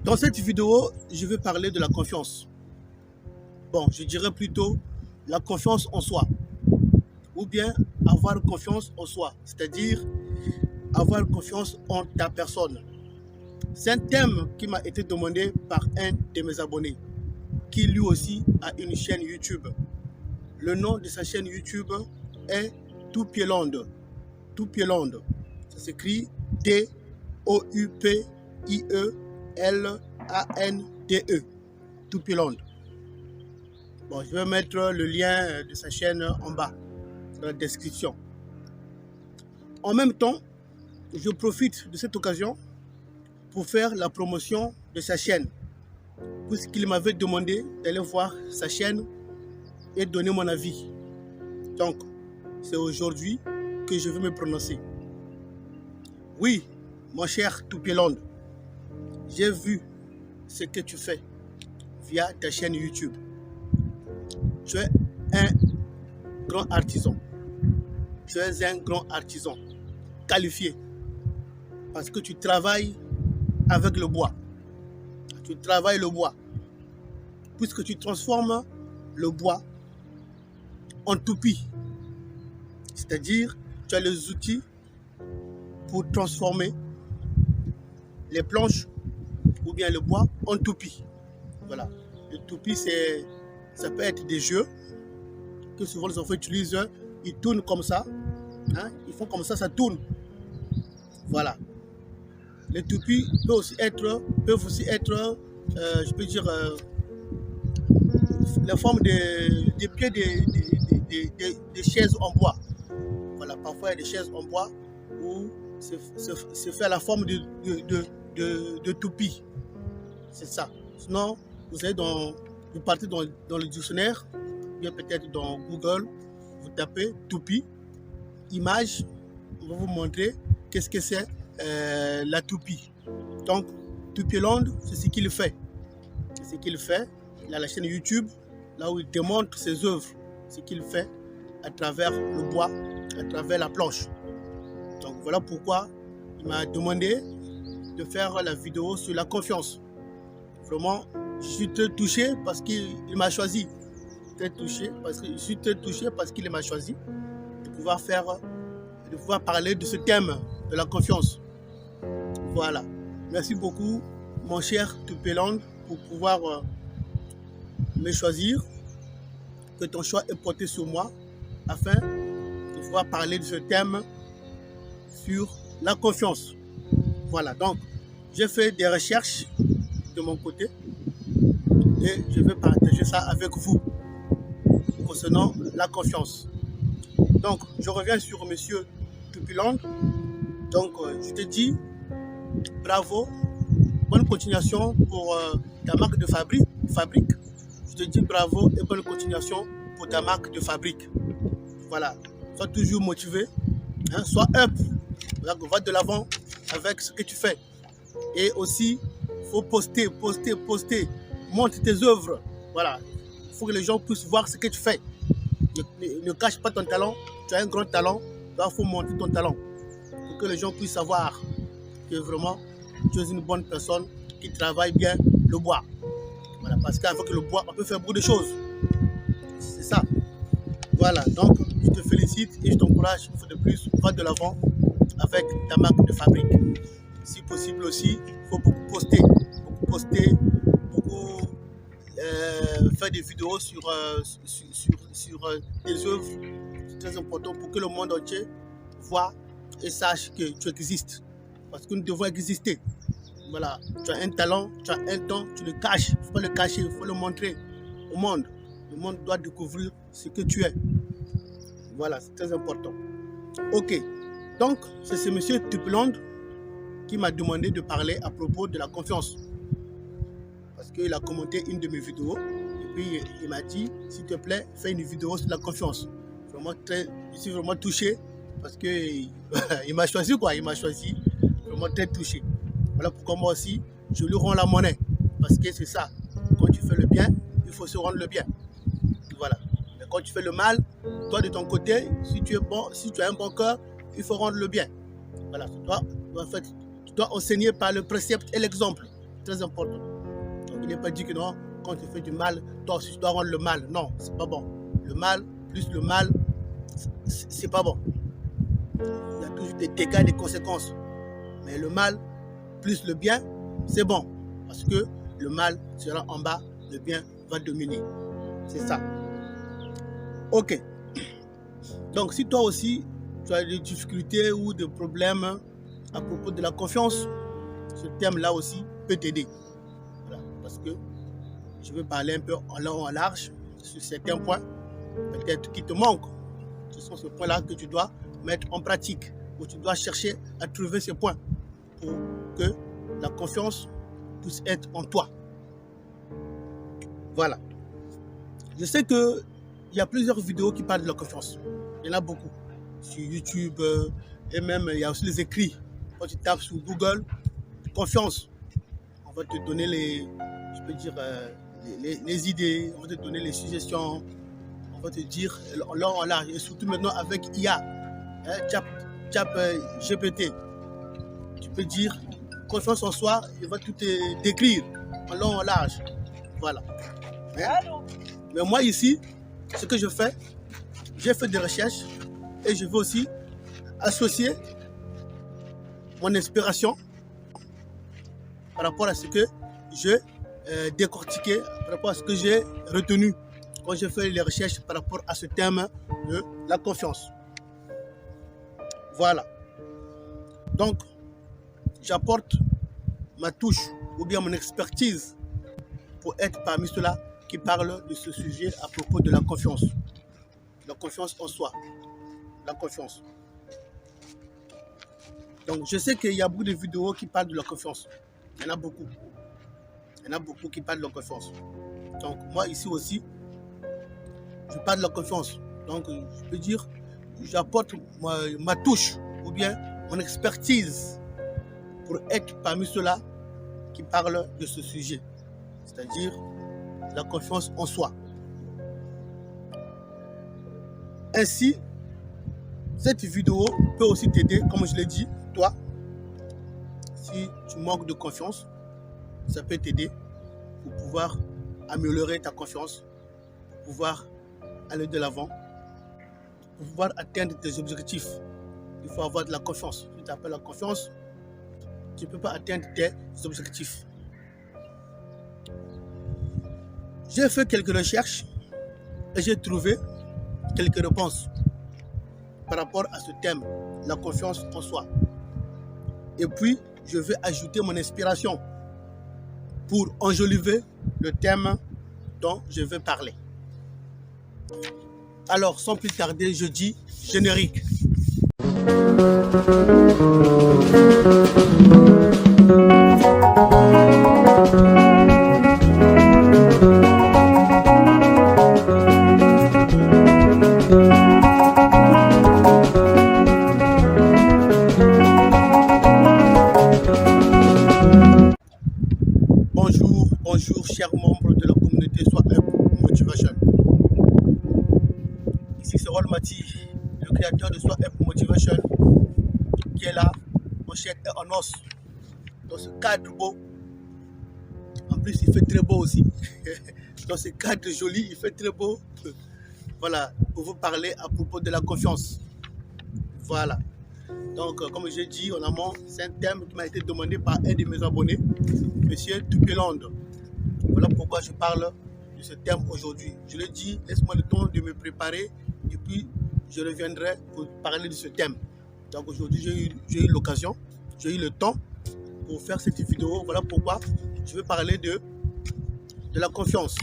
Dans cette vidéo, je vais parler de la confiance. Bon, je dirais plutôt la confiance en soi, ou bien avoir confiance en soi, c'est-à-dire avoir confiance en ta personne. C'est un thème qui m'a été demandé par un de mes abonnés, qui lui aussi a une chaîne YouTube. Le nom de sa chaîne YouTube est Toupieland. Toupieland. Ça s'écrit T-O-U-P-I-E-L-A-N-D-E. Toupieland. Bon, je vais mettre le lien de sa chaîne en bas, dans la description. En même temps, je profite de cette occasion pour faire la promotion de sa chaîne, puisqu'il m'avait demandé d'aller voir sa chaîne et donner mon avis. Donc, c'est aujourd'hui que je vais me prononcer. Oui, mon cher Toupieland, j'ai vu ce que tu fais via ta chaîne YouTube. Tu es un grand artisan. Tu es un grand artisan qualifié parce que tu travailles avec le bois. Tu travailles le bois puisque tu transformes le bois en toupie. C'est-à-dire, tu as les outils pour transformer les planches ou bien le bois en toupie. Voilà. Le toupie, ça peut être des jeux que souvent les enfants utilisent. Ils tournent comme ça. Hein? Ils font comme ça tourne. Voilà. Les toupies peuvent aussi être, je peux dire, la forme des pieds des chaises en bois. Voilà, parfois il y a des chaises en bois où c'est fait à la forme de toupie. C'est ça. Sinon, vous partez dans le dictionnaire, bien peut-être dans Google, vous tapez toupie, image, on va vous montrer qu'est-ce que c'est la toupie. Donc, Toupieland, c'est ce qu'il fait. C'est ce qu'il fait. Il a la chaîne YouTube, là où il démontre ses œuvres, ce qu'il fait à travers le bois, à travers la planche. Donc, voilà pourquoi il m'a demandé de faire la vidéo sur la confiance. Vraiment, je suis très touché parce qu'il m'a choisi. Je suis très touché parce qu'il m'a choisi de pouvoir parler de ce thème de la confiance. Voilà. Merci beaucoup, mon cher Toupieland, pour pouvoir me choisir, que ton choix est porté sur moi, afin de pouvoir parler de ce thème sur la confiance. Voilà, donc, j'ai fait des recherches de mon côté et je vais partager ça avec vous concernant la confiance. Donc, je reviens sur monsieur Toupieland. Donc, je te dis bravo, bonne continuation pour ta marque de fabrique. Je te dis bravo et bonne continuation pour ta marque de fabrique. Voilà, sois toujours motivé, hein, sois up, va de l'avant avec ce que tu fais. Et aussi, il faut poster, montre tes œuvres. Voilà, il faut que les gens puissent voir ce que tu fais. Ne cache pas ton talent, tu as un grand talent, il faut montrer ton talent pour que les gens puissent savoir que vraiment tu es une bonne personne qui travaille bien le bois. Voilà, parce qu'avec le bois, on peut faire beaucoup de choses. C'est ça. Voilà, donc je te félicite et je t'encourage une fois de plus, va de l'avant avec ta marque de fabrique. Si possible aussi, il faut beaucoup poster, faire des vidéos sur tes œuvres. C'est très important pour que le monde entier voit et sache que tu existes. Parce que nous devons exister. Voilà, tu as un talent, tu as un don, tu le caches. Il ne faut pas le cacher, il faut le montrer au monde. Le monde doit découvrir ce que tu es. Voilà, c'est très important. Ok, donc c'est ce monsieur Toupieland qui m'a demandé de parler à propos de la confiance. Parce qu'il a commenté une de mes vidéos et puis il m'a dit, s'il te plaît, fais une vidéo sur la confiance. Je suis vraiment touché parce qu'il m'a choisi quoi, il m'a choisi, vraiment très touché. Voilà pourquoi moi aussi, je lui rends la monnaie. Parce que c'est ça, quand tu fais le bien, il faut se rendre le bien. Voilà. Mais quand tu fais le mal, toi de ton côté, si tu es bon, si tu as un bon cœur, il faut rendre le bien. Voilà. Tu dois enseigner par le précepte et l'exemple. Très important. Donc, il n'est pas dit que non, quand tu fais du mal, toi aussi tu dois rendre le mal. Non, c'est pas bon. Le mal, plus le mal, c'est pas bon. Il y a toujours des dégâts et des conséquences. Mais le mal, plus le bien, c'est bon. Parce que le mal sera en bas, le bien va dominer. C'est ça. Ok. Donc, si toi aussi, tu as des difficultés ou des problèmes à propos de la confiance, ce thème-là aussi peut t'aider. Voilà. Parce que je vais parler un peu en long, en large sur certains points, peut-être qui te manquent. Ce sont ces points-là que tu dois mettre en pratique, où tu dois chercher à trouver ces points pour que la confiance puisse être en toi. Voilà. Je sais qu'il y a plusieurs vidéos qui parlent de la confiance. Il y en a beaucoup. Sur YouTube et même il y a aussi les écrits. Quand tu tapes sur Google, confiance, on va te donner les idées, on va te donner les suggestions, on va te dire en long, en large. Et surtout maintenant avec IA, Chat GPT, tu peux dire confiance en soi, il va tout te décrire en long, en large. Voilà. Mais moi ici, ce que je fais, j'ai fait des recherches et je veux aussi associer mon inspiration par rapport à ce que je décortiqué, par rapport à ce que j'ai retenu quand j'ai fait les recherches par rapport à ce thème de la confiance. Voilà. Donc, j'apporte ma touche ou bien mon expertise pour être parmi ceux-là qui parlent de ce sujet à propos de la confiance. La confiance en soi. La confiance. Donc, je sais qu'il y a beaucoup de vidéos qui parlent de la confiance. Il y en a beaucoup. Il y en a beaucoup qui parlent de la confiance. Donc, moi, ici aussi, je parle de la confiance. Donc, je peux dire, j'apporte ma touche ou bien mon expertise pour être parmi ceux-là qui parlent de ce sujet. C'est-à-dire la confiance en soi. Ainsi, cette vidéo peut aussi t'aider, comme je l'ai dit, toi, si tu manques de confiance, ça peut t'aider pour pouvoir améliorer ta confiance, pour pouvoir aller de l'avant, pour pouvoir atteindre tes objectifs. Il faut avoir de la confiance. Si tu n'as pas la confiance, tu ne peux pas atteindre tes objectifs. J'ai fait quelques recherches et j'ai trouvé quelques réponses par rapport à ce thème, la confiance en soi. Et puis, je vais ajouter mon inspiration pour enjoliver le thème dont je vais parler. Alors, sans plus tarder, je dis générique. Bonjour chers membres de la communauté SWAP Motivation. Ici c'est Rolmati, le créateur de SWAP Motivation, qui est là, en chair et en os, dans ce cadre beau. En plus il fait très beau aussi. Dans ce cadre joli, il fait très beau. Voilà, pour vous parler à propos de la confiance. Voilà. Donc, comme j'ai dit en amont, c'est un thème qui m'a été demandé par un de mes abonnés, M. Tupeland. Voilà pourquoi je parle de ce thème aujourd'hui. Je le dis, laisse-moi le temps de me préparer et puis je reviendrai pour parler de ce thème. Donc aujourd'hui, j'ai eu l'occasion, j'ai eu le temps pour faire cette vidéo. Voilà pourquoi je vais parler de la confiance.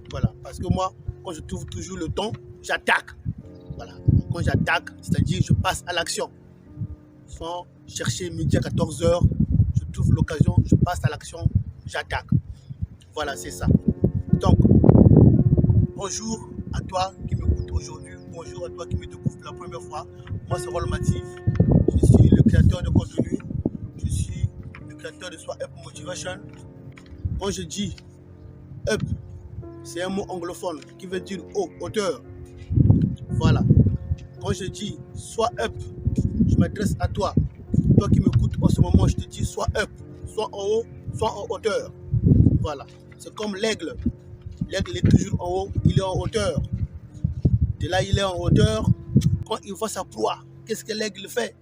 Voilà, parce que moi, quand je trouve toujours le temps, j'attaque. Voilà, quand j'attaque, c'est-à-dire je passe à l'action. Sans chercher midi à 14h, je trouve l'occasion, je passe à l'action, j'attaque. Voilà, c'est ça. Donc, bonjour à toi qui m'écoute aujourd'hui, bonjour à toi qui me découvre la première fois. Moi, c'est Rolmati, je suis le créateur de contenu, je suis le créateur de SWAP Motivation. Quand je dis up, c'est un mot anglophone qui veut dire haut, hauteur. Voilà. Quand je dis sois up, je m'adresse à toi. Toi qui m'écoutes en ce moment, je te dis sois up, sois en haut, soit en hauteur. Voilà. C'est comme l'aigle. L'aigle est toujours en haut, il est en hauteur. De là, il est en hauteur. Quand il voit sa proie, qu'est-ce que l'aigle fait?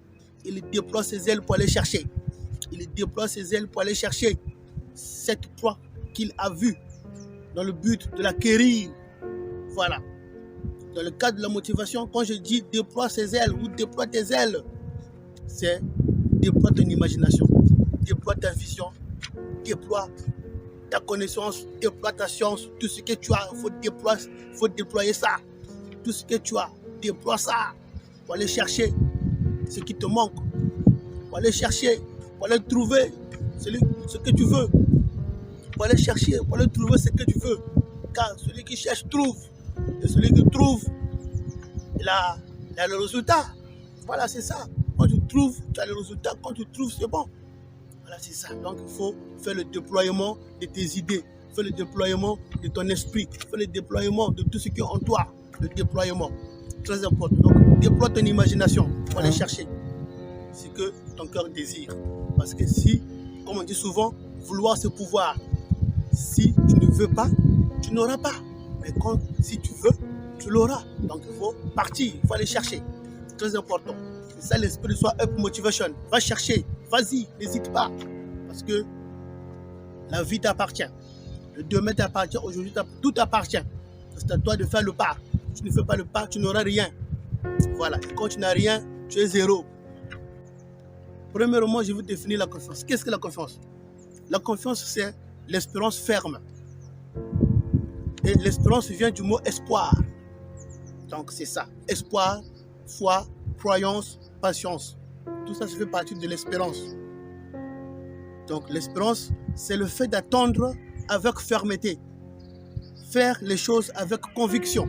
Il déploie ses ailes pour aller chercher. Il déploie ses ailes pour aller chercher cette proie qu'il a vue dans le but de l'acquérir. Voilà. Dans le cadre de la motivation, quand je dis déploie ses ailes ou déploie tes ailes, c'est déploie ton imagination, déploie ta vision, déploie ta connaissance, déploie ta science, tout ce que tu as, il faut déployer ça. Tout ce que tu as, déploie ça pour aller chercher ce qui te manque, pour aller chercher, pour aller trouver ce que tu veux, pour aller chercher, pour aller trouver ce que tu veux. Car celui qui cherche trouve, et celui qui trouve, il a le résultat. Voilà, c'est ça. Quand tu trouves, tu as le résultat. Quand tu trouves, c'est bon. Voilà, c'est ça. Donc, il faut faire le déploiement de tes idées, faire le déploiement de ton esprit, faire le déploiement de tout ce qui est en toi. Le déploiement, très important. Donc, déploie ton imagination pour aller chercher ce que ton cœur désire. Parce que si, comme on dit souvent, vouloir c'est pouvoir. Si tu ne veux pas, tu n'auras pas. Mais si tu veux, tu l'auras. Donc, il faut partir, il faut aller chercher. C'est très important. C'est ça l'esprit de soi up motivation. Va chercher, vas-y, n'hésite pas. Parce que la vie t'appartient. Le demain t'appartient, aujourd'hui tout t'appartient. C'est à toi de faire le pas. Si tu ne fais pas le pas, tu n'auras rien. Voilà. Et quand tu n'as rien, tu es zéro. Premièrement, je vais définir la confiance. Qu'est-ce que la confiance? La confiance, c'est l'espérance ferme. Et l'espérance vient du mot espoir. Donc, c'est ça. Espoir, foi, croyance, patience. Tout ça, ça fait partie de l'espérance. Donc, l'espérance, c'est le fait d'attendre avec fermeté. Faire les choses avec conviction.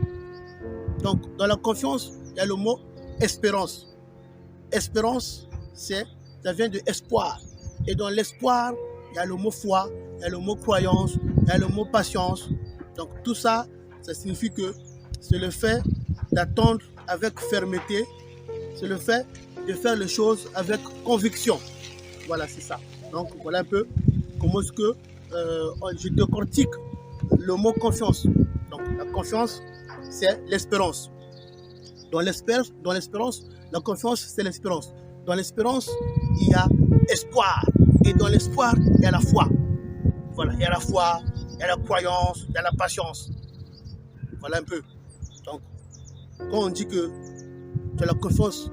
Donc, dans la confiance, il y a le mot espérance. Espérance, ça vient de espoir. Et dans l'espoir, il y a le mot foi, il y a le mot croyance, il y a le mot patience. Donc, tout ça, ça signifie que c'est le fait d'attendre avec fermeté. C'est le fait de faire les choses avec conviction. Voilà, c'est ça. Donc, voilà un peu comment est-ce que je décortique le mot confiance. Donc, la confiance, c'est l'espérance. Dans l'espérance, la confiance, c'est l'espérance. Dans l'espérance, il y a espoir. Et dans l'espoir, il y a la foi. Voilà, il y a la foi, il y a la croyance, il y a la patience. Voilà un peu. Donc, quand on dit que tu as la confiance,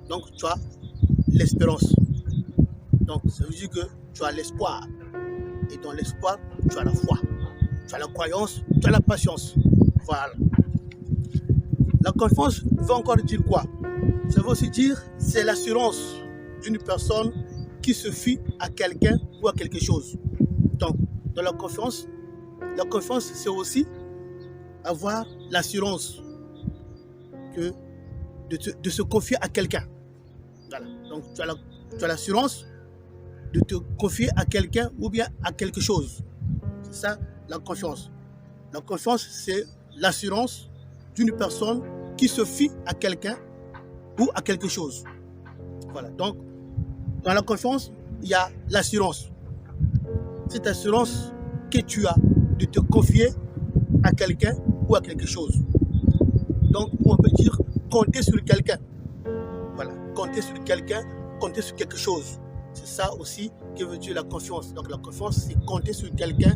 donc tu as l'espérance. Donc, ça veut dire que tu as l'espoir. Et dans l'espoir, tu as la foi. Tu as la croyance, tu as la patience. Voilà. La confiance veut encore dire quoi? Ça veut aussi dire c'est l'assurance d'une personne qui se fie à quelqu'un ou à quelque chose. Donc, dans la confiance, c'est aussi avoir l'assurance de se confier à quelqu'un. Voilà. Donc, tu as l'assurance de te confier à quelqu'un ou bien à quelque chose. C'est ça, la confiance. La confiance, c'est l'assurance d'une personne qui se fie à quelqu'un ou à quelque chose. Voilà. Donc, dans la confiance, il y a l'assurance. Cette assurance que tu as de te confier à quelqu'un ou à quelque chose. Donc, on peut dire compter sur quelqu'un. Voilà. Compter sur quelqu'un, compter sur quelque chose. C'est ça aussi que veut dire la confiance. Donc, la confiance, c'est compter sur quelqu'un,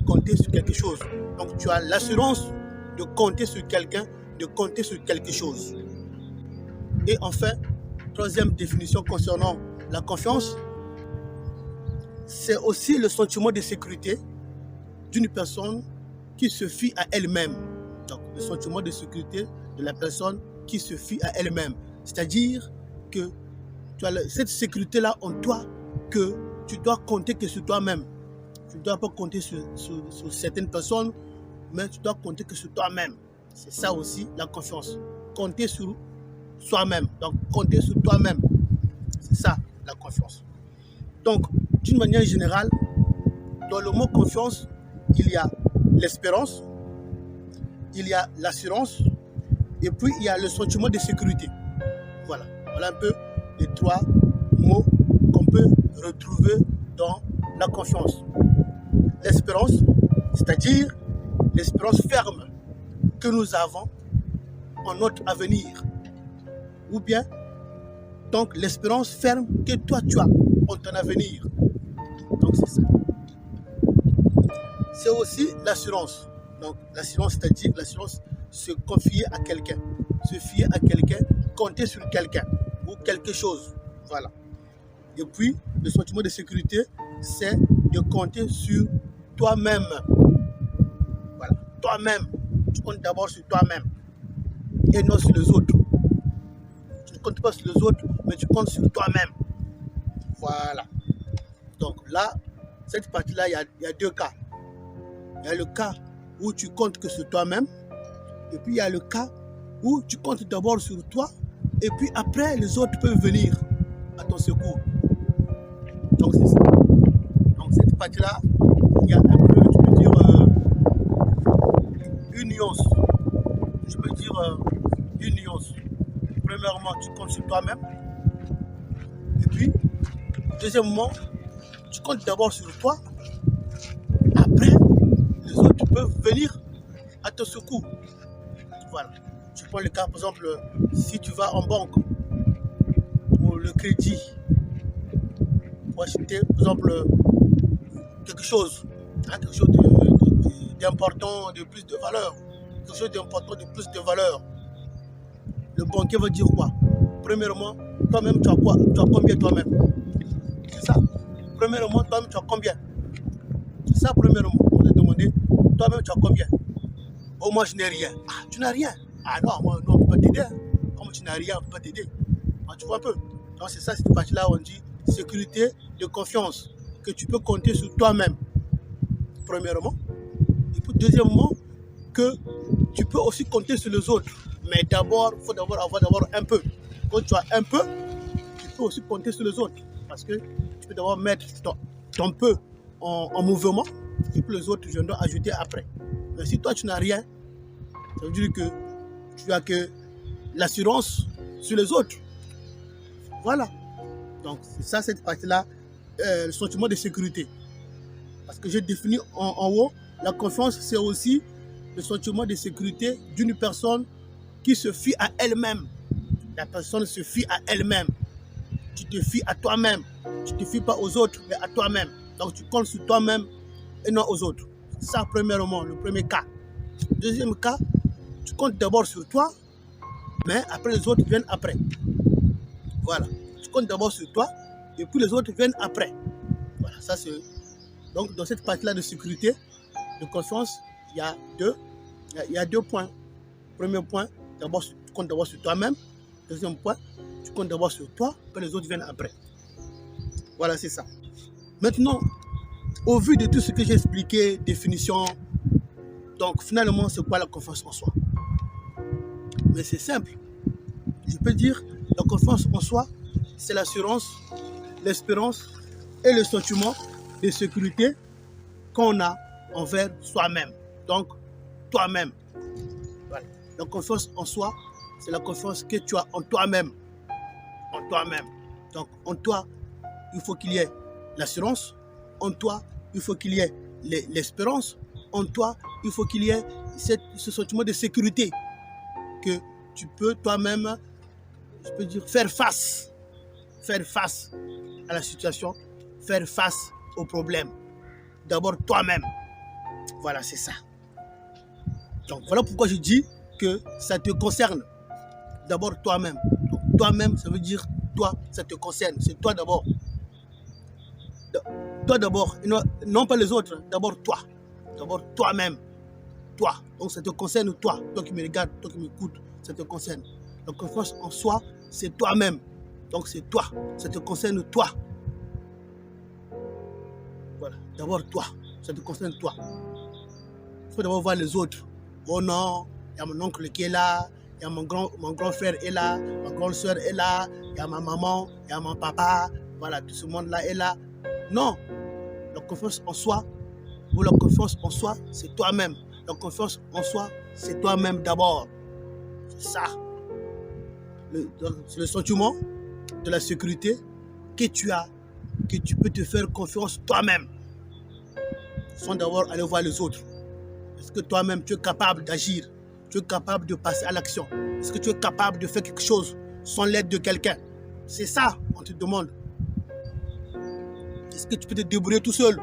compter sur quelque chose. Donc, tu as l'assurance de compter sur quelqu'un, de compter sur quelque chose. Et enfin, troisième définition concernant la confiance, c'est aussi le sentiment de sécurité d'une personne qui se fie à elle-même. Donc, le sentiment de sécurité de la personne qui se fie à elle-même. C'est-à-dire que tu as cette sécurité-là en toi que tu dois compter que sur toi-même. Tu ne dois pas compter sur certaines personnes, mais tu dois compter que sur toi-même. C'est ça aussi la confiance. Compter sur soi-même. Donc, compter sur toi-même. C'est ça la confiance. Donc, d'une manière générale, dans le mot confiance, il y a l'espérance, il y a l'assurance, et puis il y a le sentiment de sécurité. Voilà. Voilà un peu les trois mots qu'on peut retrouver dans la confiance. L'espérance, c'est-à-dire l'espérance ferme que nous avons en notre avenir. Ou bien, donc l'espérance ferme que toi tu as en ton avenir. Donc c'est ça. C'est aussi l'assurance. Donc l'assurance, c'est-à-dire l'assurance, se confier à quelqu'un. Se fier à quelqu'un, compter sur quelqu'un ou quelque chose. Voilà. Et puis, le sentiment de sécurité, c'est de compter sur toi-même. Voilà. Toi-même. Tu comptes d'abord sur toi-même et non sur les autres. Tu ne comptes pas sur les autres, mais tu comptes sur toi-même. Voilà. Donc là, cette partie-là, il y a deux cas. Il y a le cas où tu comptes que sur toi-même, et puis il y a le cas où tu comptes d'abord sur toi, et puis après, les autres peuvent venir à ton secours. Donc c'est ça. Donc cette partie-là, il y a un peu, je peux dire, une nuance. Je peux dire une nuance. Premièrement, tu comptes sur toi-même. Et puis, deuxièmement, tu comptes d'abord sur toi. Après, les autres peuvent venir à ton secours. Voilà. Je prends le cas, par exemple, si tu vas en banque pour le crédit, pour acheter, par exemple, quelque chose d'important, de plus de valeur, quelque chose d'important, de plus de valeur. Le banquier va dire quoi? Premièrement, toi-même, tu as quoi? Tu as combien toi-même? C'est ça. Premièrement, toi-même, tu as combien? C'est ça, premièrement. On va te demander, toi-même, tu as combien? Oh, moi, je n'ai rien. Ah, tu n'as rien? Ah non, moi, non, on ne peut pas t'aider. Comme tu n'as rien, on ne peut pas t'aider. Ah, tu vois un peu. Donc, c'est ça, cette partie-là où on dit sécurité de confiance, que tu peux compter sur toi-même, premièrement. Et puis, deuxièmement, que tu peux aussi compter sur les autres. Mais d'abord, il faut d'abord avoir un peu. Quand tu as un peu, tu peux aussi compter sur les autres. Parce que tu peux d'abord mettre ton peu en mouvement, et puis les autres, je dois ajouter après. Mais si toi, tu n'as rien, ça veut dire que tu as que l'assurance sur les autres. Voilà. Donc, c'est ça, cette partie-là, le sentiment de sécurité. Parce que j'ai défini en haut, la confiance, c'est aussi le sentiment de sécurité d'une personne qui se fie à elle-même. La personne se fie à elle-même. Tu te fies à toi-même. Tu ne te fies pas aux autres, mais à toi-même. Donc, tu comptes sur toi-même et non aux autres. Ça, premièrement, le premier cas. Deuxième cas, tu comptes d'abord sur toi, mais après les autres viennent après. Voilà. Tu comptes d'abord sur toi, et puis les autres viennent après. Voilà, ça c'est... Donc, dans cette partie-là de sécurité, de confiance, il y a deux points. Premier point, tu comptes d'abord sur toi-même. Deuxième point, tu comptes d'abord sur toi, puis les autres viennent après. Voilà, c'est ça. Maintenant, au vu de tout ce que j'ai expliqué, définition, donc finalement, c'est quoi la confiance en soi? Mais c'est simple. Je peux dire, la confiance en soi, c'est l'assurance, l'espérance et le sentiment de sécurité qu'on a envers soi-même. Donc, toi-même. Voilà. La confiance en soi, c'est la confiance que tu as en toi-même. En toi-même. Donc, en toi, il faut qu'il y ait l'assurance. En toi, il faut qu'il y ait l'espérance. En toi, il faut qu'il y ait ce sentiment de sécurité que tu peux toi-même, je peux dire, faire face à la situation, faire face aux problèmes. D'abord toi-même. Voilà, c'est ça. Donc voilà pourquoi je dis que ça te concerne. D'abord toi-même. Donc toi-même, ça veut dire toi, ça te concerne. C'est toi d'abord. Toi d'abord, non pas les autres. D'abord toi. D'abord toi-même. Toi. Donc ça te concerne toi. Toi qui me regardes, toi qui m'écoutes, ça te concerne. La confiance en soi, c'est toi-même. Donc c'est toi. Ça te concerne toi. Voilà. D'abord toi. Ça te concerne toi. Il faut d'abord voir les autres. Oh non, il y a mon oncle qui est là, il y a mon grand frère est là, ma grande soeur est là, il y a ma maman, il y a mon papa, voilà, tout ce monde-là est là. Non, la confiance en soi, ou la confiance en soi, c'est toi-même. La confiance en soi, c'est toi-même d'abord. C'est ça. C'est le sentiment de la sécurité que tu as que tu peux te faire confiance toi-même, sans d'abord aller voir les autres. Est-ce que toi-même, tu es capable d'agir? Tu es capable de passer à l'action? Est-ce que tu es capable de faire quelque chose sans l'aide de quelqu'un? C'est ça, on te demande. Est-ce que tu peux te débrouiller tout seul?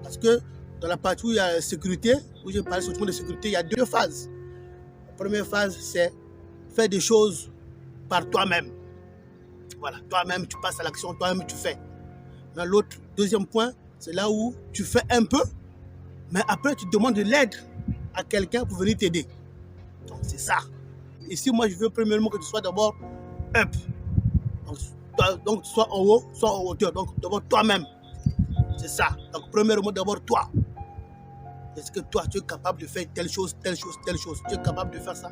Parce que dans la partie où il y a la sécurité, où je parle surtout de sécurité, il y a deux phases. La première phase, c'est faire des choses par toi-même. Voilà, toi-même, tu passes à l'action, toi-même, tu fais. Dans l'autre, deuxième point, c'est là où tu fais un peu, mais après, tu demandes de l'aide à quelqu'un pour venir t'aider. Donc, c'est ça. Ici, moi, je veux premièrement que tu sois d'abord up. Donc, soit en haut, soit en hauteur. Donc, d'abord toi-même. C'est ça. Donc, premièrement, d'abord toi. Est-ce que toi, tu es capable de faire telle chose, telle chose, telle chose? Tu es capable de faire ça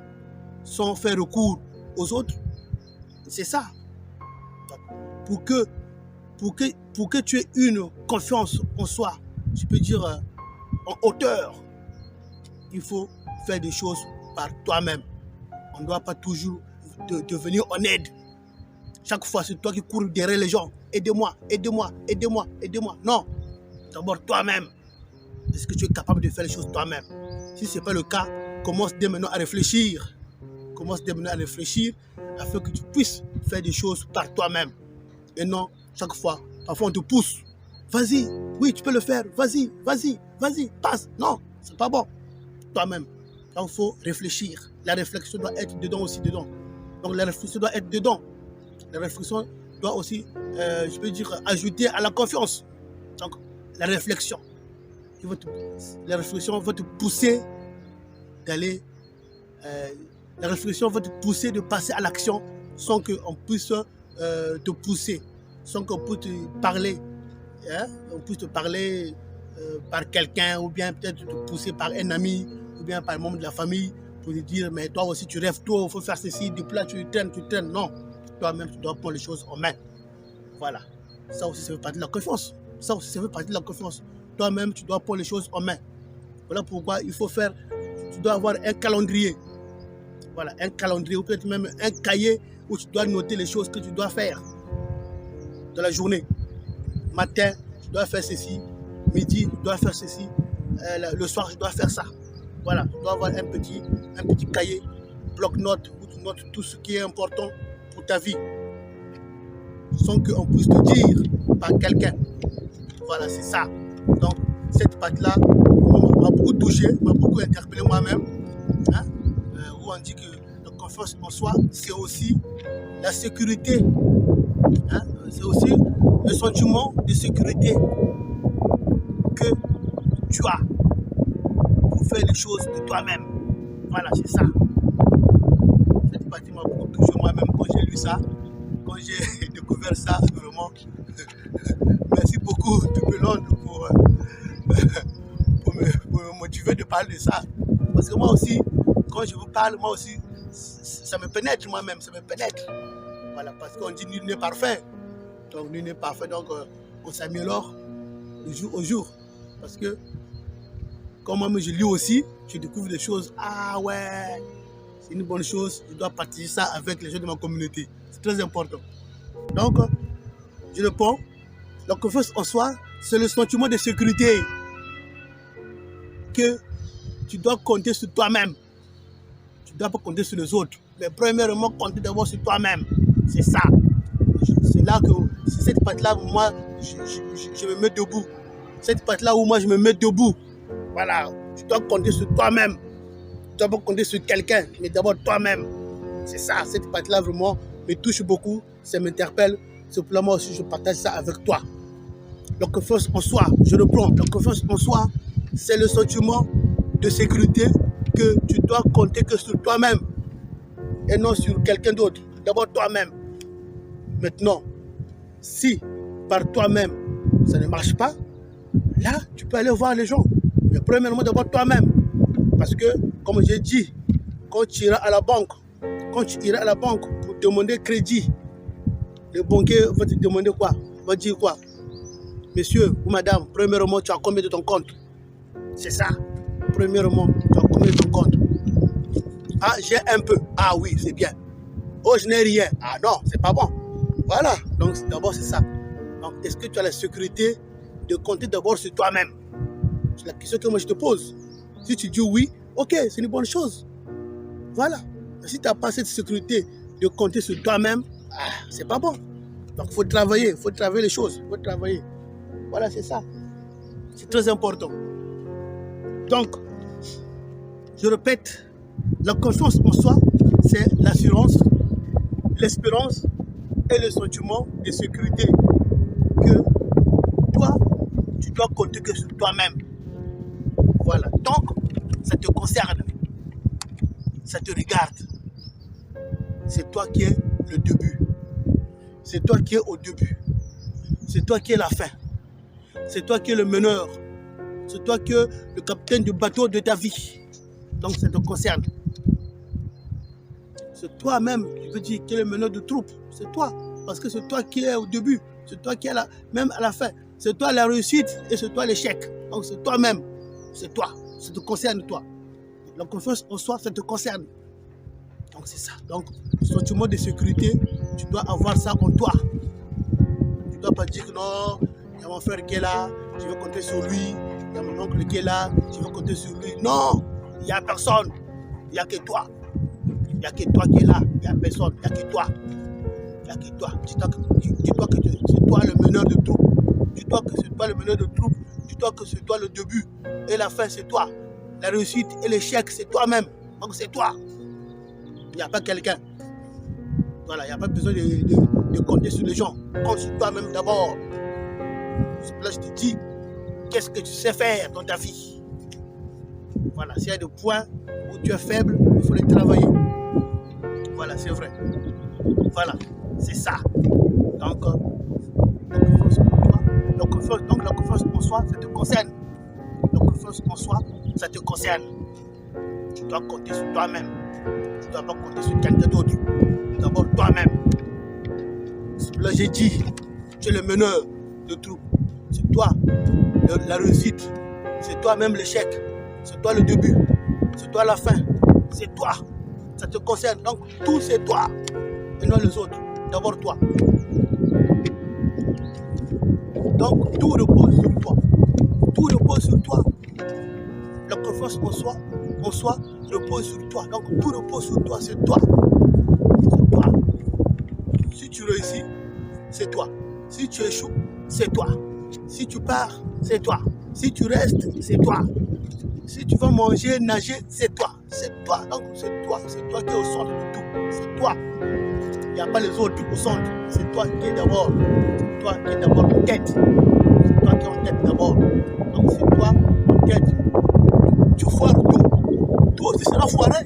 sans faire recours aux autres? C'est ça. Donc, pour que tu aies une confiance en soi, je peux dire en hauteur, il faut faire des choses par toi-même. On ne doit pas toujours devenir en aide. Chaque fois, c'est toi qui cours derrière les gens. Aidez-moi, aidez-moi, aidez-moi, aidez-moi. Non, d'abord toi-même. Est-ce que tu es capable de faire les choses toi-même? Si ce n'est pas le cas, commence dès maintenant à réfléchir. Commence dès maintenant à réfléchir afin que tu puisses faire des choses par toi-même. Et non, chaque fois, parfois on te pousse. Vas-y, oui, tu peux le faire. Vas-y, vas-y, vas-y, passe. Non, c'est pas bon. Toi-même. Donc, il faut réfléchir. La réflexion doit être dedans aussi, dedans. Donc, la réflexion doit être dedans. La réflexion doit aussi, je peux dire, ajouter à la confiance. Donc, la réflexion. La réflexion va te pousser d'aller. La réflexion va te pousser de passer à l'action sans qu'on puisse te pousser, sans qu'on puisse te parler. Hein? On puisse te parler par quelqu'un ou bien peut-être te pousser par un ami ou bien par un membre de la famille pour te dire mais toi aussi tu rêves trop, il faut faire ceci, depuis là tu traînes. Non, toi-même tu dois prendre les choses en main. Voilà, ça aussi ça fait partie de la confiance. Ça aussi ça fait partie de la confiance. Toi-même tu dois prendre les choses en main. Voilà pourquoi il faut faire, tu dois avoir un calendrier. Voilà, un calendrier ou peut-être même un cahier où tu dois noter les choses que tu dois faire dans la journée. Matin, je dois faire ceci. Midi, je dois faire ceci. Le soir, je dois faire ça. Voilà, tu dois avoir un petit cahier, bloc-notes, où tu notes tout ce qui est important pour ta vie. Sans qu'on puisse te dire par quelqu'un. Voilà, c'est ça. Donc, cette partie-là m'a beaucoup touché, m'a beaucoup interpellé moi-même. Hein? Où on dit que la confiance en soi, c'est aussi la sécurité. Hein? C'est aussi le sentiment de sécurité que tu as pour faire les choses de toi-même. Voilà, c'est ça. Cette partie m'a beaucoup touché moi-même quand j'ai lu ça, quand j'ai découvert ça, vraiment. Merci beaucoup, Tupelon, pour me motiver de parler de ça. Parce que moi aussi, quand je vous parle, moi aussi, ça me pénètre moi-même, ça me pénètre. Voilà, parce qu'on dit nul n'est parfait. Donc nul n'est parfait, donc on s'améliore de jour au jour. Parce que, comme moi je lis aussi, je découvre des choses. Ah ouais, c'est une bonne chose, je dois partager ça avec les gens de ma communauté. C'est très important. Donc, je réponds, la confiance en soi, c'est le sentiment de sécurité que tu dois compter sur toi-même. Tu ne dois pas compter sur les autres. Mais premièrement, compter d'abord sur toi-même. C'est ça. C'est là que, c'est cette partie-là où moi, je me mets debout. Cette partie-là où moi, je me mets debout. Voilà. Tu dois compter sur toi-même. Tu ne dois pas compter sur quelqu'un, mais d'abord toi-même. C'est ça. Cette partie-là, vraiment, me touche beaucoup. Ça m'interpelle. C'est pour moi aussi, je partage ça avec toi. La confiance en soi, je reprends. La confiance en soi, c'est le sentiment de sécurité que tu dois compter que sur toi-même et non sur quelqu'un d'autre. D'abord toi-même. Maintenant, si par toi-même ça ne marche pas, là tu peux aller voir les gens. Mais premièrement d'abord toi-même. Parce que, comme j'ai dit, quand tu iras à la banque pour demander crédit, le banquier va te demander quoi? Va dire quoi? Monsieur ou madame, premièrement, tu as combien de ton compte? C'est ça. Premièrement, tu as combien de ton compte? Ah, j'ai un peu. Ah oui, c'est bien. Oh, je n'ai rien. Ah non, c'est pas bon. Voilà. Donc, d'abord, c'est ça. Donc, est-ce que tu as la sécurité de compter d'abord sur toi-même? C'est la question que moi je te pose. Si tu dis oui, ok, c'est une bonne chose. Voilà. Mais si tu n'as pas cette sécurité de compter sur toi-même, c'est pas bon. Donc, il faut travailler les choses, il faut travailler. Voilà, c'est ça. C'est très important. Donc, je répète, la confiance en soi, c'est l'assurance, l'espérance et le sentiment de sécurité que toi, tu dois compter que sur toi-même. Voilà. Donc, ça te concerne. Ça te regarde. C'est toi qui es le début. C'est toi qui es au début. C'est toi qui es la fin. C'est toi qui es le meneur. C'est toi qui es le capitaine du bateau de ta vie. Donc ça te concerne. C'est toi-même, je veux dire, qui es le meneur de troupe. C'est toi. Parce que c'est toi qui es au début. C'est toi qui es là, même à la fin. C'est toi la réussite et c'est toi l'échec. Donc c'est toi-même. C'est toi. Ça te concerne toi. La confiance en soi, ça te concerne. Donc c'est ça. Donc, sentiment de sécurité, tu dois avoir ça en toi. Tu ne dois pas dire que non, il y a mon frère qui est là, je vais compter sur lui. Il y a mon oncle qui est là, je vais compter sur lui. Non, il n'y a personne. Il n'y a que toi. Il n'y a que toi qui est là. Il n'y a personne. Il n'y a que toi. Il n'y a que toi. Dis-toi que c'est toi le meneur de troupe. Dis-toi que c'est toi le meneur de troupe. Dis-toi que c'est toi le début. Et la fin, c'est toi. La réussite et l'échec, c'est toi-même. Donc c'est toi. Il n'y a pas quelqu'un. Voilà, il n'y a pas besoin de compter sur les gens. Compte sur toi-même d'abord. Là, je te dis, qu'est-ce que tu sais faire dans ta vie? Voilà, s'il y a des points où tu es faible, il faut les travailler. Voilà, c'est vrai. Voilà, c'est ça. Donc, la confiance en toi, la confiance en soi, ça te concerne. La confiance en soi, ça te concerne. Tu dois compter sur toi-même. Tu ne dois pas compter sur quelqu'un d'autre. D'abord toi-même. Là, j'ai dit, tu es le meneur de troupe. C'est toi la réussite. C'est toi-même l'échec. C'est toi le début. C'est toi la fin. C'est toi. Ça te concerne. Donc, tout c'est toi. Et non les autres. D'abord toi. Donc, tout repose sur toi. Tout repose sur toi. La confiance en soi repose sur toi. Donc, tout repose sur toi. C'est toi. C'est toi. Si tu réussis, c'est toi. Si tu échoues, c'est toi. Si tu pars, c'est toi. Si tu restes, c'est toi. Si tu vas manger, nager, c'est toi. C'est toi. Donc, c'est toi qui es au centre de tout. C'est toi. Il n'y a pas les autres au centre. C'est toi qui es d'abord. C'est toi qui es d'abord en tête. C'est toi qui es en tête d'abord. Donc, c'est toi en tête. Tu foires tout. Toi aussi, c'est la foirée.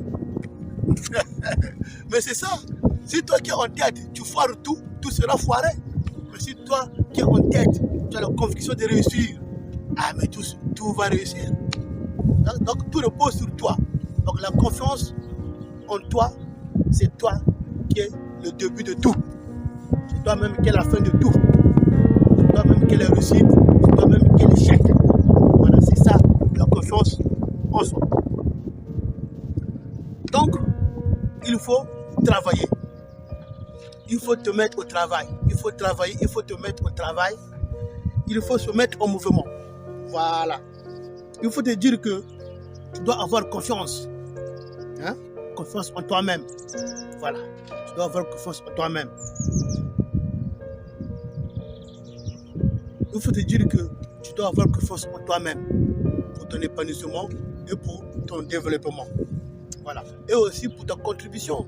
Mais c'est ça. Si toi qui es en tête, tu foires tout, tout sera foiré. Mais si toi qui es en tête, tu as la conviction de réussir, mais tout va réussir. Donc tout repose sur toi. Donc la confiance en toi, c'est toi qui es le début de tout. C'est toi-même qui es la fin de tout. C'est toi-même qui es la réussite. C'est toi-même qui es l'échec. Voilà, c'est ça, la confiance en soi. Donc, il faut travailler. Il faut te mettre au travail. Il faut travailler, il faut te mettre au travail. Il faut se mettre en mouvement. Voilà. Il faut te dire que tu dois avoir confiance. Hein? Confiance en toi-même. Voilà. Tu dois avoir confiance en toi-même. Il faut te dire que tu dois avoir confiance en toi-même pour ton épanouissement et pour ton développement. Voilà. Et aussi pour ta contribution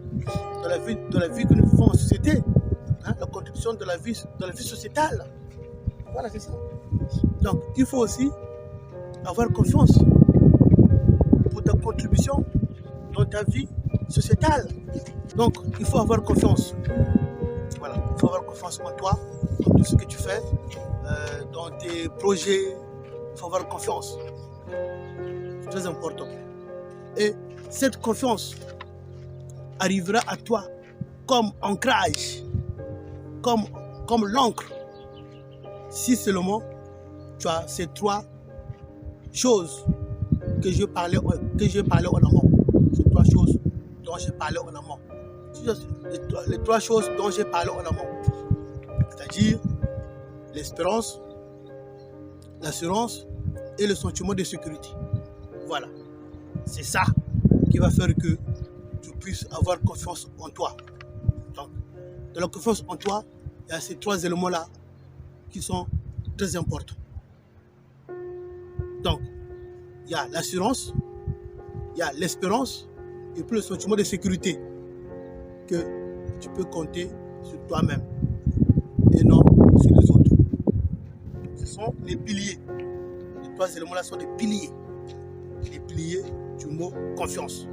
dans la vie que nous vivons en société. Hein? La contribution de la vie sociétale. Voilà, c'est ça. Donc, il faut aussi avoir confiance pour ta contribution dans ta vie sociétale. Donc, il faut avoir confiance. Voilà, il faut avoir confiance en toi, dans tout ce que tu fais, dans tes projets. Il faut avoir confiance. C'est très important. Et cette confiance arrivera à toi comme ancrage, comme l'encre, si seulement tu as ces trois choses que je parlais en amont. Ces trois choses dont j'ai parlé en amont. Les trois choses dont j'ai parlé en amont. C'est-à-dire l'espérance, l'assurance et le sentiment de sécurité. Voilà. C'est ça qui va faire que tu puisses avoir confiance en toi. Donc, de la confiance en toi, il y a ces 3 éléments-là qui sont très importants. Donc, il y a l'assurance, il y a l'espérance et puis le sentiment de sécurité que tu peux compter sur toi-même et non sur les autres. Ce sont les piliers. Les 3 éléments-là sont des piliers. Les piliers du mot confiance.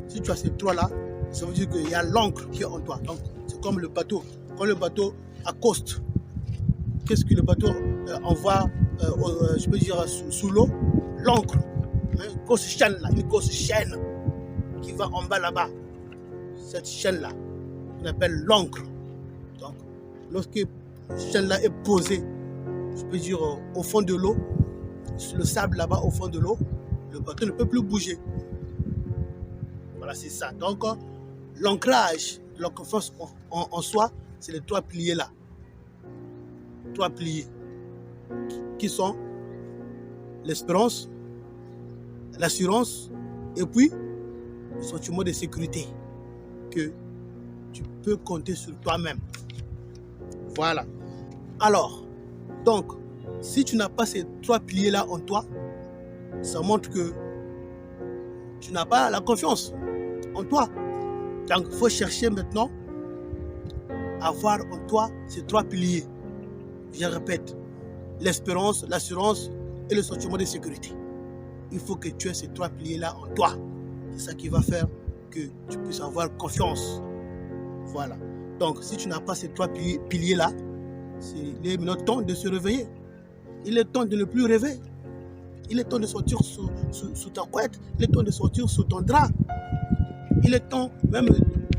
Si tu as ces 3-là, ça veut dire qu'il y a l'encre qui est en toi. Donc, c'est comme le bateau. Quand le bateau accoste, qu'est-ce que le bateau envoie, je peux dire, sous l'eau? L'encre. Une grosse chaîne là, une grosse chaîne qui va en bas là-bas. Cette chaîne-là, on appelle l'encre. Donc, lorsque cette chaîne-là est posée, je peux dire, au fond de l'eau, sur le sable là-bas, au fond de l'eau, le bateau ne peut plus bouger. Voilà, c'est ça. Donc, l'ancrage, la confiance en soi, c'est les 3 piliers là. 3 piliers qui sont l'espérance, l'assurance et puis le sentiment de sécurité que tu peux compter sur toi-même. Voilà. Alors, donc, si tu n'as pas ces 3 piliers-là en toi, ça montre que tu n'as pas la confiance en toi. Donc, il faut chercher maintenant à avoir en toi ces 3 piliers. Je répète, l'espérance, l'assurance et le sentiment de sécurité. Il faut que tu aies ces 3 piliers-là en toi. C'est ça qui va faire que tu puisses avoir confiance. Voilà. Donc, si tu n'as pas ces 3 piliers-là, il est maintenant temps de se réveiller. Il est temps de ne plus rêver. Il est temps de sortir sous ta couette. Il est temps de sortir sous ton drap. Il est temps même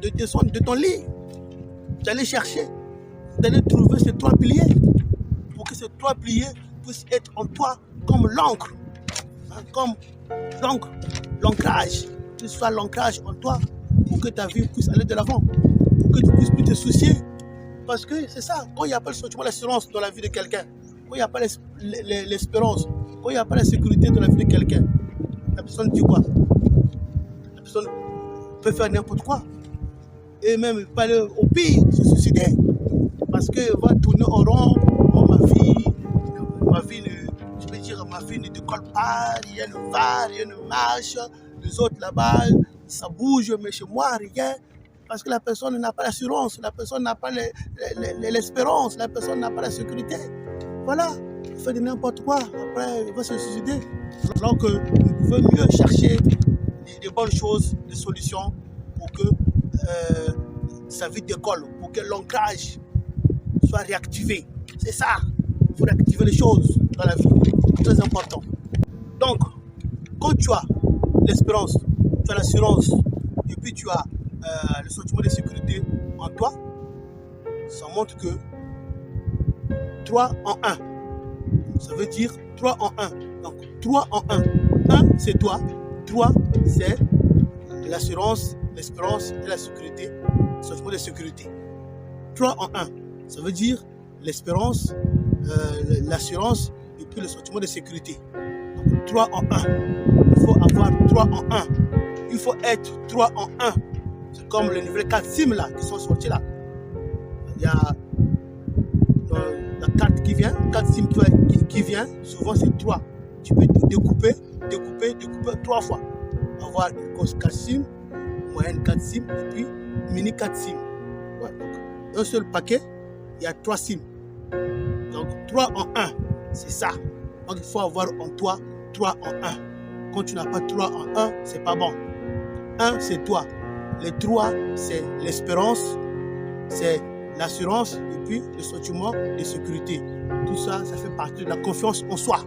de descendre de ton lit, d'aller chercher, d'aller trouver ces 3 piliers pour que ces 3 piliers puissent être en toi comme l'encre, comme l'ancrage, que ce soit l'ancrage en toi pour que ta vie puisse aller de l'avant, pour que tu puisses plus te soucier. Parce que c'est ça, quand il n'y a pas le sentiment d'assurance dans la vie de quelqu'un, quand il n'y a pas l'espérance, quand il n'y a pas la sécurité dans la vie de quelqu'un, la personne dit quoi? La personne peut faire n'importe quoi. Et même pas au pire, se suicider. Parce qu'elle va tourner en rond. Oh, ma vie ne décolle pas, rien ne va, rien ne marche. Les autres là-bas, ça bouge, mais chez moi, rien. Parce que la personne n'a pas l'assurance, la personne n'a pas l'espérance, la personne n'a pas la sécurité. Voilà, il fait de n'importe quoi, après il va se suicider. Alors que nous pouvons mieux chercher des bonnes choses, des solutions pour que sa vie décolle, pour que l'ancrage soit réactivé. C'est ça, il faut réactiver les choses dans la vie, c'est très important. Donc, quand tu as l'espérance, tu as l'assurance, et puis tu as le sentiment de sécurité en toi, ça montre que 3 en 1. Ça veut dire 3 en 1. Donc 3 en 1. 1, c'est toi. 3, c'est l'assurance, l'espérance et la sécurité, le sentiment de sécurité. 3 en 1. Ça veut dire l'espérance, l'assurance et puis le sentiment de sécurité. Donc 3 en 1. Il faut avoir 3 en 1. Il faut être 3 en 1. C'est comme les nouvelles 4 SIM là qui sont sortis là. Il y a la carte qui vient, 4 SIM qui vient, souvent c'est 3. Tu peux découper 3 fois. Avoir une grosse 4 SIM, moyenne 4 SIM et puis mini 4 SIM. Ouais, donc, un seul paquet, il y a 3 SIM. Donc 3 en 1, c'est ça. Donc il faut avoir en toi 3 en 1. Quand tu n'as pas 3 en 1, c'est pas bon. 1, c'est toi. Les 3, c'est l'espérance, c'est l'assurance et puis le sentiment de sécurité. Tout ça, ça fait partie de la confiance en soi.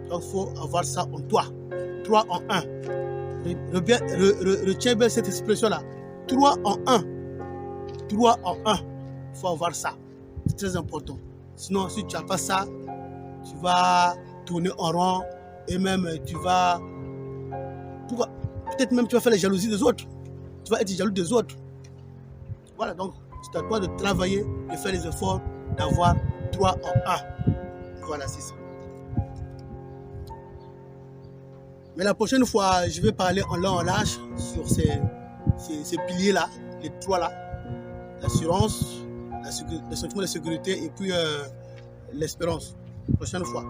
Donc il faut avoir ça en toi. 3 en 1. Retiens bien cette expression-là. 3 en 1. 3 en 1. Il faut avoir ça. C'est très important. Sinon, si tu n'as pas ça, tu vas tourner en rond et même tu vas... Peut-être même tu vas faire la jalousie des autres. Tu vas être jaloux des autres. Voilà, donc c'est à toi de travailler, de faire les efforts, d'avoir 3 en 1. Voilà, c'est ça. Mais la prochaine fois, je vais parler en long en large sur ces piliers-là, les 3 là. L'assurance, le sentiment de sécurité et puis l'espérance. Prochaine fois,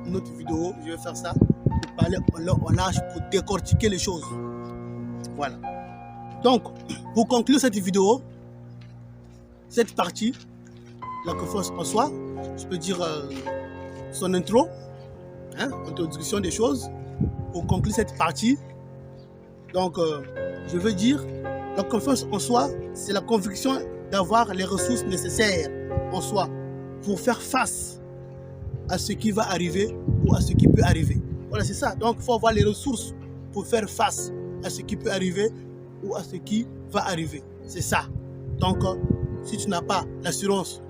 une autre vidéo, je vais faire ça pour parler en long en large pour décortiquer les choses. Voilà. Donc, pour conclure cette vidéo, cette partie, la confiance en soi, je peux dire son intro, introduction des choses. Pour conclure cette partie, donc je veux dire, la confiance en soi, c'est la conviction d'avoir les ressources nécessaires en soi pour faire face à ce qui va arriver ou à ce qui peut arriver. Voilà, c'est ça. Donc, il faut avoir les ressources pour faire face à ce qui peut arriver ou à ce qui va arriver. C'est ça. Donc, si tu n'as pas l'assurance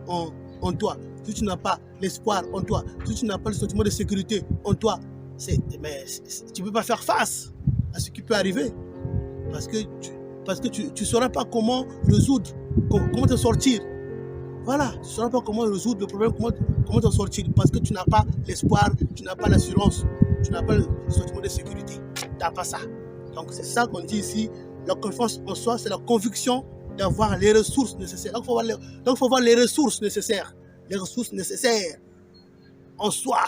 en toi, si tu n'as pas l'espoir en toi, si tu n'as pas le sentiment de sécurité en toi, tu ne peux pas faire face à ce qui peut arriver. Parce que tu ne sauras pas comment résoudre, comment te sortir. Voilà, tu ne sauras pas comment résoudre le problème, comment te sortir. Parce que tu n'as pas l'espoir, tu n'as pas l'assurance, tu n'as pas le sentiment de sécurité. Tu n'as pas ça. Donc c'est ça qu'on dit ici. La confiance en soi, c'est la conviction d'avoir les ressources nécessaires. Donc il faut avoir les ressources nécessaires. Les ressources nécessaires en soi.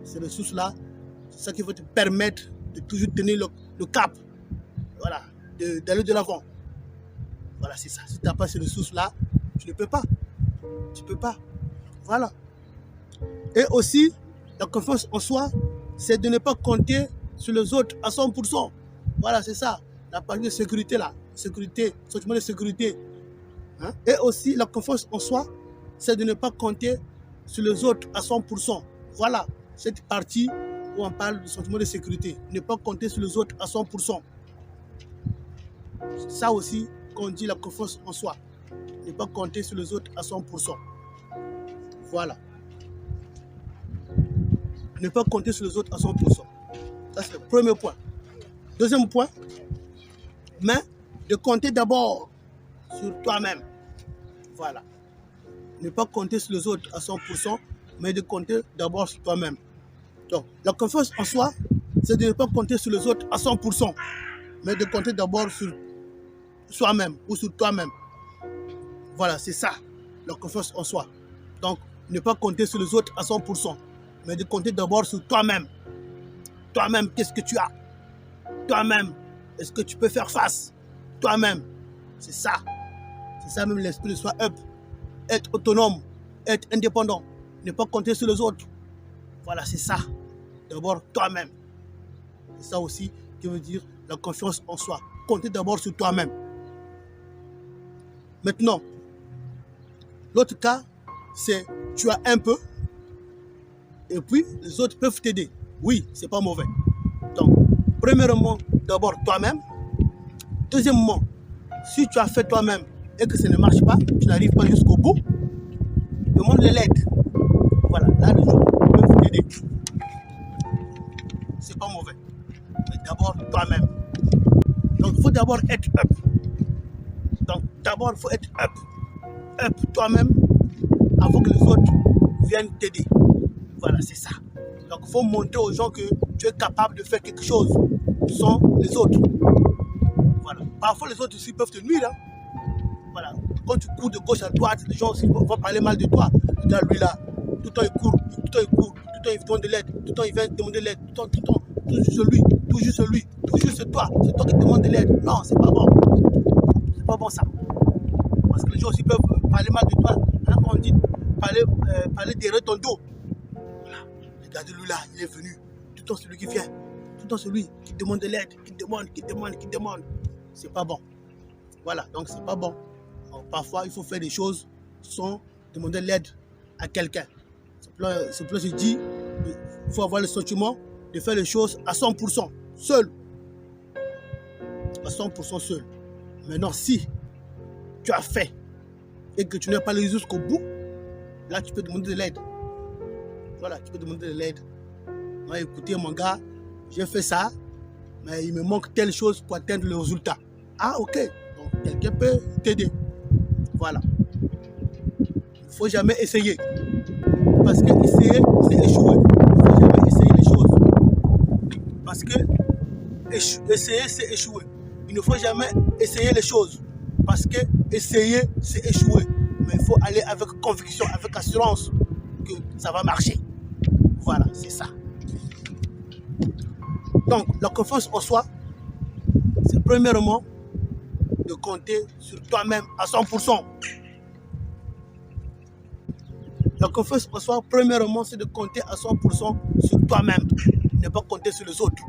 Ces ressources-là, c'est ça qui va te permettre de toujours tenir le cap. Voilà, d'aller de l'avant. Voilà, c'est ça. Si tu n'as pas ces ressources-là, tu ne peux pas. Tu ne peux pas. Voilà. Et aussi, la confiance en soi, c'est de ne pas compter sur les autres à 100%. Voilà, c'est ça. La partie de sécurité là. Sécurité, sentiment de sécurité. Et aussi, la confiance en soi, c'est de ne pas compter sur les autres à 100%. Voilà, cette partie où on parle du sentiment de sécurité. Ne pas compter sur les autres à 100%. C'est ça aussi qu'on dit la confiance en soi. Ne pas compter sur les autres à 100%. Voilà. Ne pas compter sur les autres à 100%. Ça, c'est le premier point. Deuxième point, mais de compter d'abord sur toi-même. Voilà. Ne pas compter sur les autres à 100%, mais de compter d'abord sur toi-même. Donc, la confiance en soi, c'est de ne pas compter sur les autres à 100%, mais de compter d'abord sur soi-même ou sur toi-même. Voilà, c'est ça, la confiance en soi. Donc, ne pas compter sur les autres à 100%, mais de compter d'abord sur toi-même. Toi-même, qu'est-ce que tu as? Toi-même, est-ce que tu peux faire face? Toi-même, c'est ça. C'est ça même l'esprit de soi up. Être autonome, être indépendant, ne pas compter sur les autres. Voilà, c'est ça. D'abord, toi-même. C'est ça aussi qui veut dire la confiance en soi. Compter d'abord sur toi-même. Maintenant, l'autre cas, c'est tu as un peu et puis les autres peuvent t'aider. Oui, c'est pas mauvais. Donc, premièrement, d'abord toi-même. Deuxièmement, si tu as fait toi-même et que ça ne marche pas, tu n'arrives pas jusqu'au bout, demande l'aide. Voilà, là les gens peuvent t'aider. C'est pas mauvais. Mais d'abord toi-même. Donc il faut d'abord être up. Donc d'abord il faut être up. Up toi-même avant que les autres viennent t'aider. Voilà, c'est ça. Donc il faut montrer aux gens que tu es capable de faire quelque chose sans les autres. Voilà. Parfois les autres aussi peuvent te nuire. Voilà. Quand tu cours de gauche à droite, les gens aussi vont parler mal de toi. Lui là, tout le temps il court, tout le temps il court, tout le temps il demande de l'aide, tout le temps il vient demander de l'aide, tout le temps, toujours c'est toi qui demandes de l'aide. Non, c'est pas bon. C'est pas bon ça. Parce que les gens aussi peuvent parler mal de toi. On dit parler derrière ton dos. Voilà. Regardez-lui là, il est venu. Tout le temps c'est lui qui vient. Tout le temps c'est lui qui demande de l'aide, qui demande. C'est pas bon. Voilà, donc c'est pas bon. Alors, parfois, il faut faire des choses sans demander l'aide à quelqu'un. C'est pour ça que je dis, il faut avoir le sentiment de faire les choses à 100%, seul. À 100% seul. Maintenant, si tu as fait et que tu n'as pas les jusqu'au bout, là, tu peux demander de l'aide. Voilà, tu peux demander de l'aide. Moi, écoutez, mon gars, j'ai fait ça, mais il me manque telle chose pour atteindre le résultat. Ah, ok. Donc, quelqu'un peut t'aider. Voilà. Il faut jamais essayer. Parce que essayer, c'est échouer. Il ne faut jamais essayer les choses. Parce que essayer, c'est échouer. Il ne faut jamais essayer les choses. Parce que essayer, c'est échouer. Mais il faut aller avec conviction, avec assurance que ça va marcher. Voilà, c'est ça. Donc, la confiance en soi, c'est premièrement de compter sur toi-même à 100%. La confiance en soi, premièrement, c'est de compter à 100% sur toi-même. Ne pas compter sur les autres.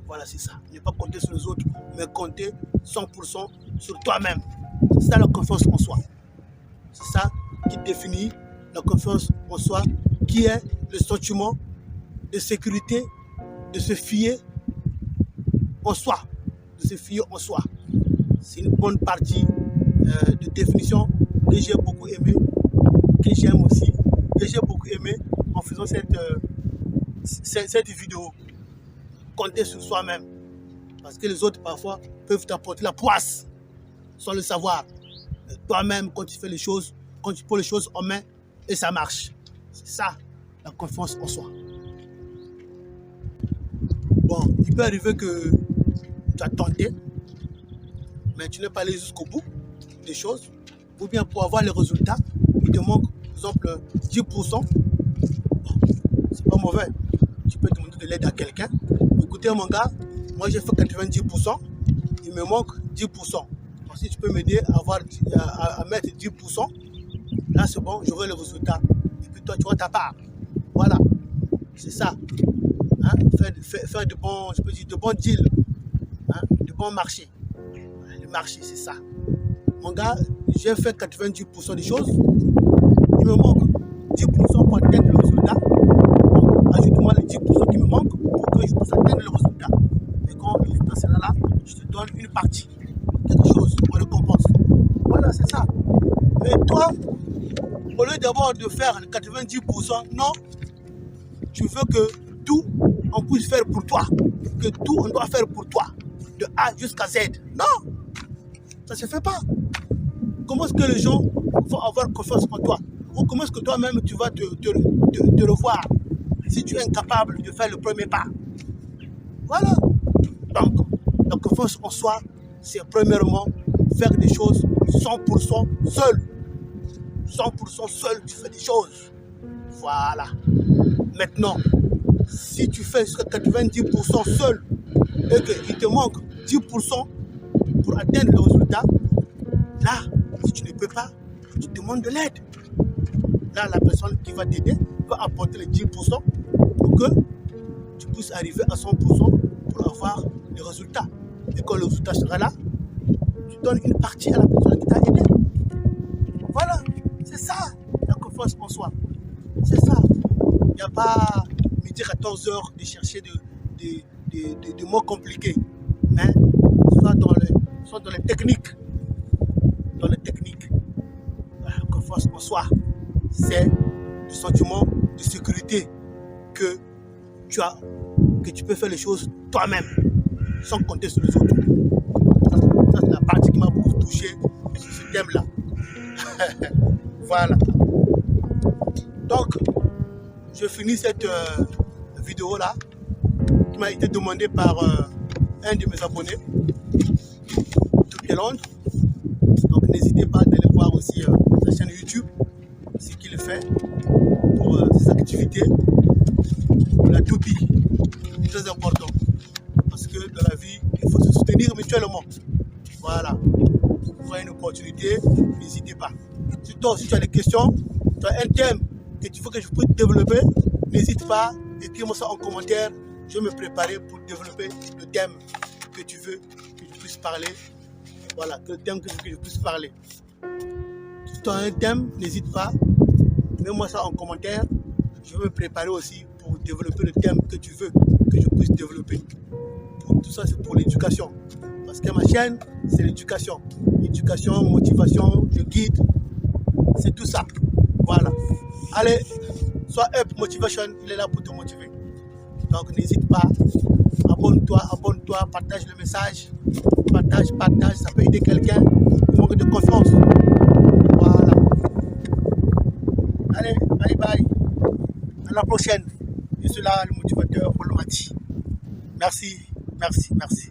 Voilà, c'est ça. Ne pas compter sur les autres, mais compter 100% sur toi-même. C'est ça la confiance en soi. C'est ça qui définit la confiance en soi, qui est le sentiment de sécurité, de se fier en soi. De se fier en soi. C'est une bonne partie de définition que j'ai beaucoup aimé, que j'aime aussi, que j'ai beaucoup aimé en faisant cette vidéo. Compter sur soi-même. Parce que les autres, parfois, peuvent t'apporter la poisse sans le savoir. Mais toi-même, quand tu fais les choses, quand tu prends les choses en main, et ça marche. C'est ça, la confiance en soi. Bon, il peut arriver que tu as tenté, mais tu n'es pas allé jusqu'au bout des choses. Ou bien pour avoir les résultats, il te manque, par exemple, 10%. Bon, c'est pas mauvais. Tu peux demander de l'aide à quelqu'un. Écoutez mon gars, moi j'ai fait 90%, il me manque 10%. Donc, si tu peux m'aider à mettre 10%, là c'est bon, j'aurai le résultat. Et puis toi tu auras ta part. Voilà, c'est ça. Hein? Faire de bons, je peux dire, de bons deals, hein? De bons marchés. Le marché, c'est ça. Mon gars, j'ai fait 90% des choses, il me manque 10% pour atteindre le résultat. Ajoute-moi les 10% qui me manquent pour que je puisse atteindre le résultat. Et quand le résultat sera là, je te donne une partie, quelque chose pour récompense. Voilà, c'est ça. Mais toi, au lieu d'abord de faire les 90%, non, tu veux que tout, on puisse faire pour toi. Que tout, on doit faire pour toi. De A jusqu'à Z. Non, ça ne se fait pas. Comment est-ce que les gens vont avoir confiance en toi? Ou comment est-ce que toi-même, tu vas te revoir si tu es incapable de faire le premier pas? Voilà. Donc, la confiance en soi, c'est premièrement faire des choses 100% seul. 100% seul, tu fais des choses. Voilà. Maintenant, si tu fais jusqu'à 90% seul et qu'il te manque 10% pour atteindre le résultat, là, si tu ne peux pas, tu demandes de l'aide. Là, la personne qui va t'aider va apporter les 10% pour que tu puisses arriver à 100% pour avoir le résultat. Et quand le résultat sera là, tu donnes une partie à la personne qui t'a aidé. Voilà, c'est ça, la confiance en soi. C'est ça. Il n'y a pas midi à 14 heures de chercher des mots compliqués. Mais soit dans les techniques. Dans les techniques. La confiance en soi, c'est le sentiment de sécurité que tu as, que tu peux faire les choses toi-même, sans compter sur les autres. Ça c'est la partie qui m'a beaucoup touché sur ce thème-là. Voilà. Donc, je finis cette vidéo-là qui m'a été demandée par un de mes abonnés, depuis Londres. Donc, n'hésitez pas à aller voir aussi sa chaîne YouTube, ce qu'il fait pour ses activités. La toupie, c'est très important. Parce que dans la vie, il faut se soutenir mutuellement. Voilà. Vous avez une opportunité, n'hésitez pas. Surtout, si tu as des questions, tu as un thème que tu veux que je puisse développer, n'hésite pas, écris-moi ça en commentaire. Je vais me préparer pour développer le thème que tu veux que je puisse parler. Voilà, le thème que je puisse parler. Si tu as un thème, n'hésite pas, mets-moi ça en commentaire. Je vais me préparer aussi pour développer le thème que tu veux que je puisse développer. Tout ça, c'est pour l'éducation. Parce que ma chaîne, c'est l'éducation. Éducation, motivation, je guide. C'est tout ça. Voilà. Allez, sois Up Motivation, il est là pour te motiver. Donc n'hésite pas. Abonne-toi, partage le message. Partage, ça peut aider quelqu'un qui manque de confiance. Voilà. Bye bye. À la prochaine. Je suis là, le motivateur Paul Mati. Merci, merci, merci.